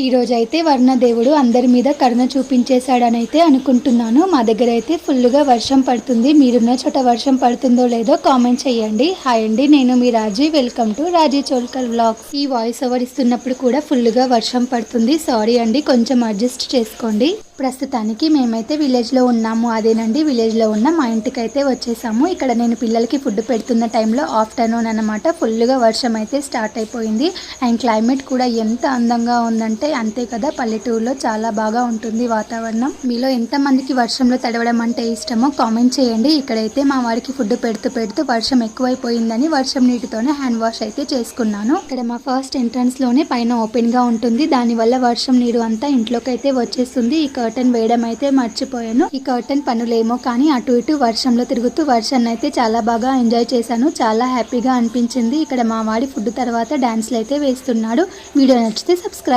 ఈ రోజైతే వర్ణదేవుడు అందరి మీద కరుణ చూపించేశాడని అయితే అనుకుంటున్నాను. మా దగ్గర అయితే ఫుల్గా వర్షం పడుతుంది. మీరున్న చోట వర్షం పడుతుందో లేదో కామెంట్ చేయండి. హాయ్ అండి, నేను మీ Raji. Welcome to Raji Cholkar vlogs. ఈ వాయిస్ ఓవర్ ఇస్తున్నప్పుడు కూడా ఫుల్గా వర్షం పడుతుంది. సారీ అండి, కొంచెం అడ్జస్ట్ చేసుకోండి. ప్రస్తుతానికి మేమైతే విలేజ్లో ఉన్నాము. అదేనండి, విలేజ్లో ఉన్న మా ఇంటికి అయితే వచ్చేసాము. ఇక్కడ నేను పిల్లలకి ఫుడ్ పెడుతున్న టైంలో ఆఫ్టర్నూన్ అనమాట. ఫుల్గా వర్షం అయితే స్టార్ట్ అయిపోయింది. అండ్ క్లైమేట్ కూడా ఎంత అందంగా ఉందంటే అంతే కదా, పల్లెటూరులో చాలా బాగా ఉంటుంది వాతావరణం. మీలో ఎంతమందికి వర్షంలో తడవడం అంటే ఇష్టమో కామెంట్ చేయండి. ఇక్కడైతే మా వాడికి ఫుడ్ పెడుతూ వర్షం ఎక్కువైపోయిందని వర్షం నీటితోనే హ్యాండ్ వాష్ అయితే చేసుకున్నాను. ఇక్కడ మా ఫస్ట్ ఎంట్రన్స్ లోనే పైన ఓపెన్ గా ఉంటుంది. దానివల్ల వర్షం నీరు అంతా ఇంట్లోకి అయితే వచ్చేస్తుంది. ఈ కర్టన్ వేయడం అయితే మర్చిపోయాను. ఈ కర్టన్ పనులేమో కానీ అటు ఇటు వర్షంలో తిరుగుతూ వర్షాన్ని అయితే చాలా బాగా ఎంజాయ్ చేశాను. చాలా హ్యాపీగా అనిపించింది. ఇక్కడ మా వాడి ఫుడ్ తర్వాత డాన్స్లు అయితే వేస్తున్నాడు. వీడియో నచ్చితే సబ్స్క్రైబ్.